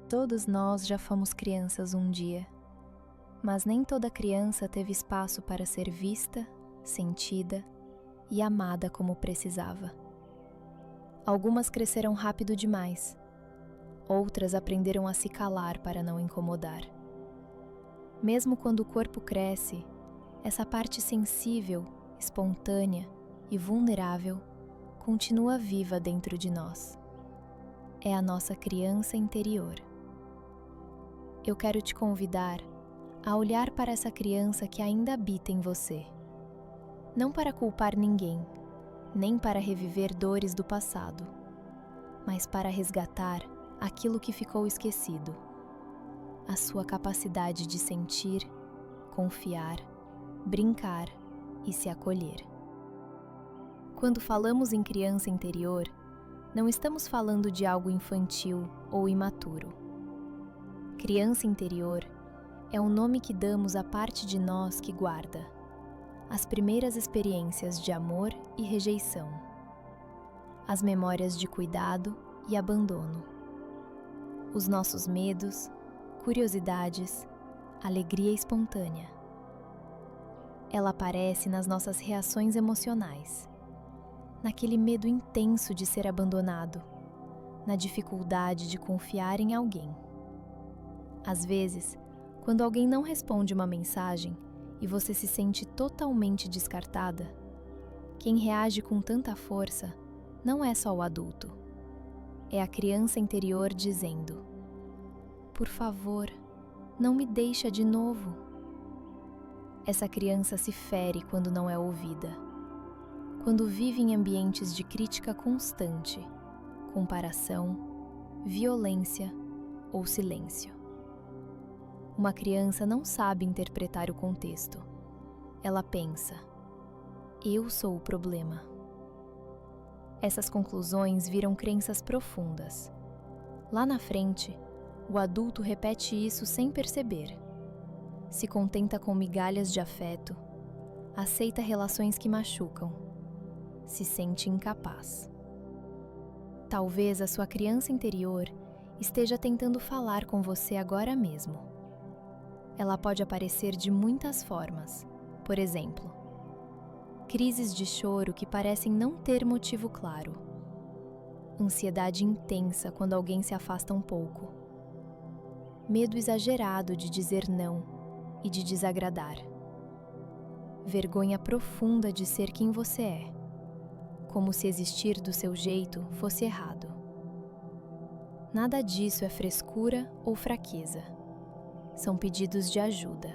Todos nós já fomos crianças um dia, mas nem toda criança teve espaço para ser vista, sentida e amada como precisava. Algumas cresceram rápido demais, outras aprenderam a se calar para não incomodar. Mesmo quando o corpo cresce, essa parte sensível, espontânea e vulnerável continua viva dentro de nós. É a nossa criança interior. Eu quero te convidar a olhar para essa criança que ainda habita em você. Não para culpar ninguém, nem para reviver dores do passado, mas para resgatar aquilo que ficou esquecido. A sua capacidade de sentir, confiar, brincar e se acolher. Quando falamos em criança interior, não estamos falando de algo infantil ou imaturo. Criança interior é o nome que damos à parte de nós que guarda as primeiras experiências de amor e rejeição, as memórias de cuidado e abandono, os nossos medos, curiosidades, alegria espontânea. Ela aparece nas nossas reações emocionais, naquele medo intenso de ser abandonado, na dificuldade de confiar em alguém. Às vezes, quando alguém não responde uma mensagem e você se sente totalmente descartada, quem reage com tanta força não é só o adulto. É a criança interior dizendo: "Por favor, não me deixa de novo." Essa criança se fere quando não é ouvida, quando vive em ambientes de crítica constante, comparação, violência ou silêncio. Uma criança não sabe interpretar o contexto. Ela pensa: "Eu sou o problema." Essas conclusões viram crenças profundas. Lá na frente, o adulto repete isso sem perceber. Se contenta com migalhas de afeto, aceita relações que machucam, se sente incapaz. Talvez a sua criança interior esteja tentando falar com você agora mesmo. Ela pode aparecer de muitas formas. Por exemplo, crises de choro que parecem não ter motivo claro, ansiedade intensa quando alguém se afasta um pouco, medo exagerado de dizer não e de desagradar, vergonha profunda de ser quem você é, como se existir do seu jeito fosse errado. Nada disso é frescura ou fraqueza. São pedidos de ajuda.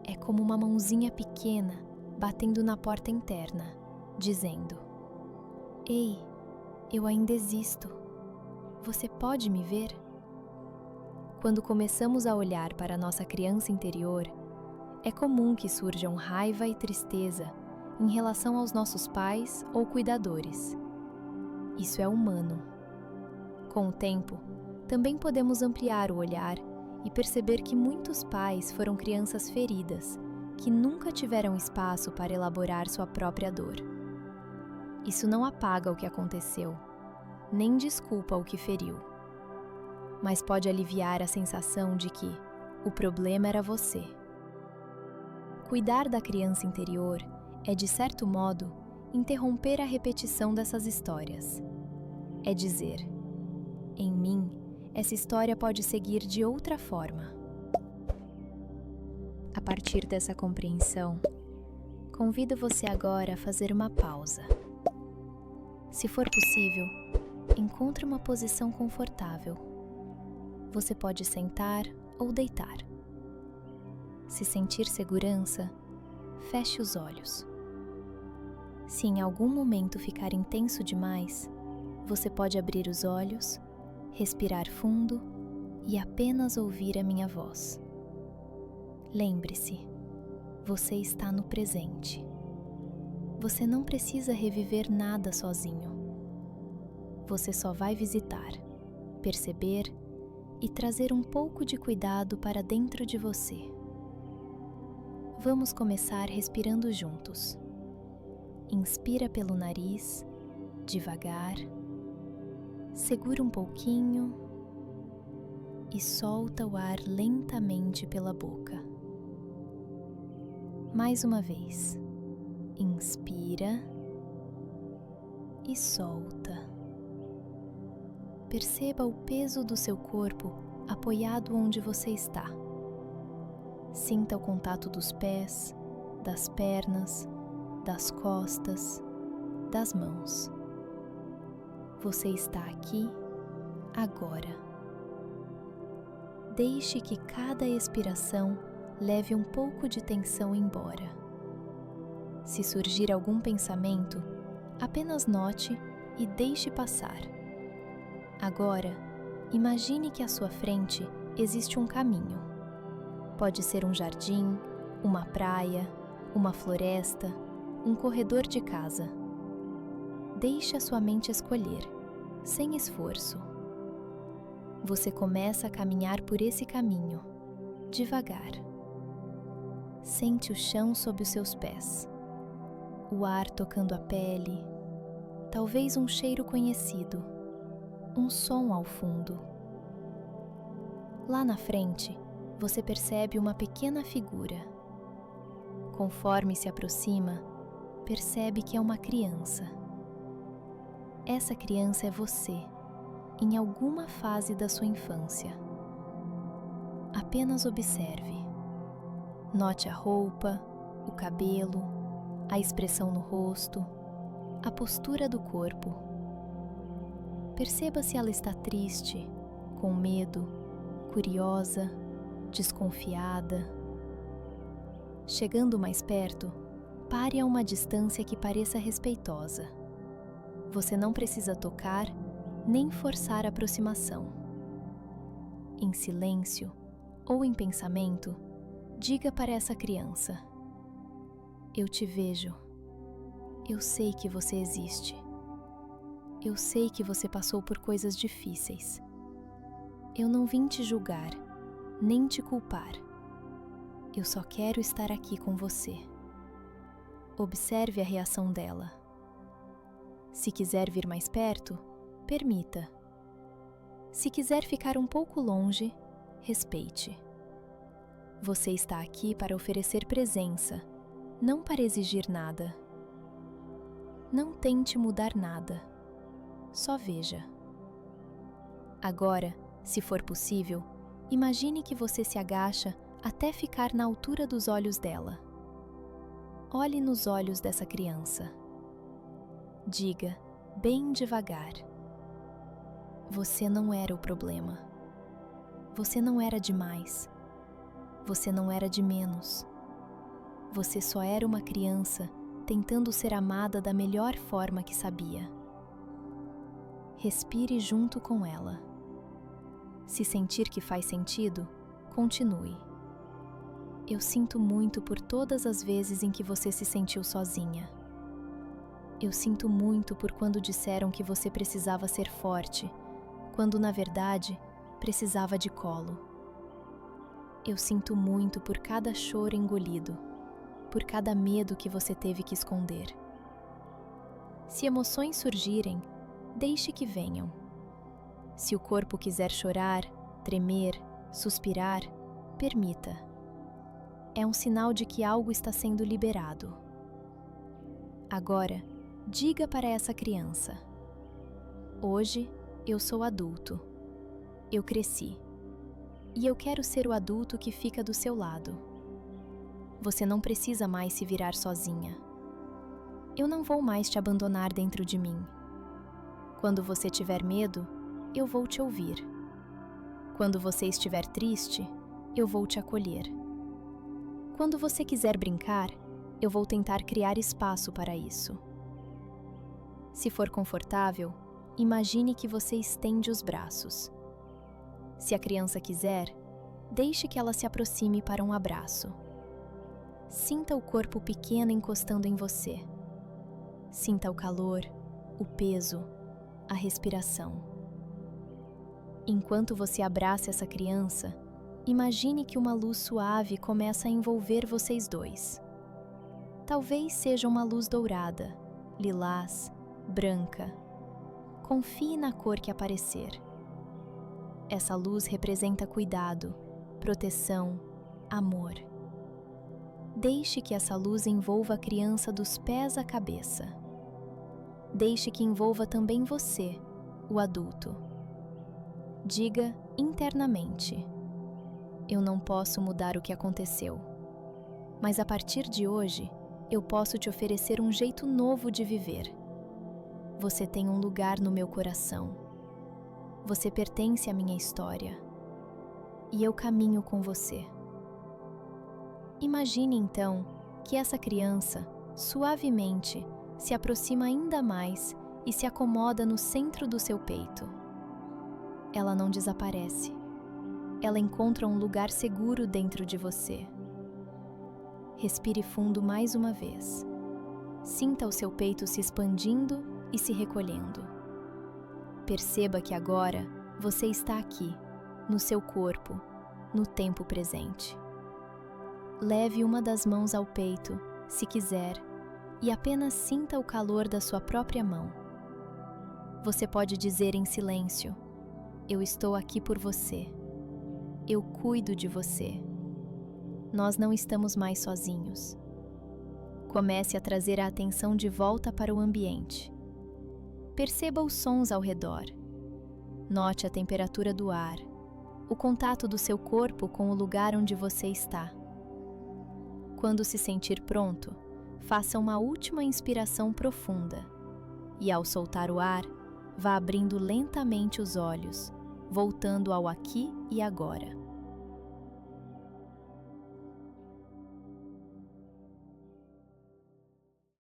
É como uma mãozinha pequena batendo na porta interna, dizendo: "Ei, eu ainda existo. Você pode me ver?" Quando começamos a olhar para a nossa criança interior, é comum que surjam raiva e tristeza em relação aos nossos pais ou cuidadores. Isso é humano. Com o tempo, também podemos ampliar o olhar e perceber que muitos pais foram crianças feridas, que nunca tiveram espaço para elaborar sua própria dor. Isso não apaga o que aconteceu, nem desculpa o que feriu, mas pode aliviar a sensação de que o problema era você. Cuidar da criança interior é, de certo modo, interromper a repetição dessas histórias. É dizer: "Em mim, essa história pode seguir de outra forma." A partir dessa compreensão, convido você agora a fazer uma pausa. Se for possível, encontre uma posição confortável. Você pode sentar ou deitar. Se sentir segurança, feche os olhos. Se em algum momento ficar intenso demais, você pode abrir os olhos, respirar fundo e apenas ouvir a minha voz. Lembre-se, você está no presente. Você não precisa reviver nada sozinho. Você só vai visitar, perceber e trazer um pouco de cuidado para dentro de você. Vamos começar respirando juntos. Inspira pelo nariz, devagar. Segura um pouquinho e solta o ar lentamente pela boca. Mais uma vez, inspira e solta. Perceba o peso do seu corpo apoiado onde você está. Sinta o contato dos pés, das pernas, das costas, das mãos. Você está aqui, agora. Deixe que cada expiração leve um pouco de tensão embora. Se surgir algum pensamento, apenas note e deixe passar. Agora, imagine que à sua frente existe um caminho. Pode ser um jardim, uma praia, uma floresta, um corredor de casa. Deixe a sua mente escolher, sem esforço. Você começa a caminhar por esse caminho, devagar. Sente o chão sob os seus pés, o ar tocando a pele, talvez um cheiro conhecido, um som ao fundo. Lá na frente, você percebe uma pequena figura. Conforme se aproxima, percebe que é uma criança. Essa criança é você, em alguma fase da sua infância. Apenas observe. Note a roupa, o cabelo, a expressão no rosto, a postura do corpo. Perceba se ela está triste, com medo, curiosa, desconfiada. Chegando mais perto, pare a uma distância que pareça respeitosa. Você não precisa tocar nem forçar a aproximação. Em silêncio ou em pensamento, diga para essa criança: eu te vejo. Eu sei que você existe. Eu sei que você passou por coisas difíceis. Eu não vim te julgar, nem te culpar. Eu só quero estar aqui com você. Observe a reação dela. Se quiser vir mais perto, permita. Se quiser ficar um pouco longe, respeite. Você está aqui para oferecer presença, não para exigir nada. Não tente mudar nada. Só veja. Agora, se for possível, imagine que você se agacha até ficar na altura dos olhos dela. Olhe nos olhos dessa criança. Diga, bem devagar: você não era o problema. Você não era demais. Você não era de menos. Você só era uma criança tentando ser amada da melhor forma que sabia. Respire junto com ela. Se sentir que faz sentido, continue. Eu sinto muito por todas as vezes em que você se sentiu sozinha. Eu sinto muito por quando disseram que você precisava ser forte, quando na verdade precisava de colo. Eu sinto muito por cada choro engolido, por cada medo que você teve que esconder. Se emoções surgirem, deixe que venham. Se o corpo quiser chorar, tremer, suspirar, permita. É um sinal de que algo está sendo liberado. Agora, diga para essa criança: hoje eu sou adulto. Eu cresci. E eu quero ser o adulto que fica do seu lado. Você não precisa mais se virar sozinha. Eu não vou mais te abandonar dentro de mim. Quando você tiver medo, eu vou te ouvir. Quando você estiver triste, eu vou te acolher. Quando você quiser brincar, eu vou tentar criar espaço para isso. Se for confortável, imagine que você estende os braços. Se a criança quiser, deixe que ela se aproxime para um abraço. Sinta o corpo pequeno encostando em você. Sinta o calor, o peso, a respiração. Enquanto você abraça essa criança, imagine que uma luz suave começa a envolver vocês dois. Talvez seja uma luz dourada, lilás, branca. Confie na cor que aparecer. Essa luz representa cuidado, proteção, amor. Deixe que essa luz envolva a criança dos pés à cabeça. Deixe que envolva também você, o adulto. Diga internamente: eu não posso mudar o que aconteceu, mas a partir de hoje, eu posso te oferecer um jeito novo de viver. Você tem um lugar no meu coração. Você pertence à minha história. E eu caminho com você. Imagine então que essa criança, suavemente, se aproxima ainda mais e se acomoda no centro do seu peito. Ela não desaparece. Ela encontra um lugar seguro dentro de você. Respire fundo mais uma vez. Sinta o seu peito se expandindo e se recolhendo. Perceba que agora você está aqui, no seu corpo, no tempo presente. Leve uma das mãos ao peito, se quiser, e apenas sinta o calor da sua própria mão. Você pode dizer em silêncio: eu estou aqui por você. Eu cuido de você. Nós não estamos mais sozinhos. Comece a trazer a atenção de volta para o ambiente. Perceba os sons ao redor. Note a temperatura do ar, o contato do seu corpo com o lugar onde você está. Quando se sentir pronto, faça uma última inspiração profunda e, ao soltar o ar, vá abrindo lentamente os olhos, voltando ao aqui e agora.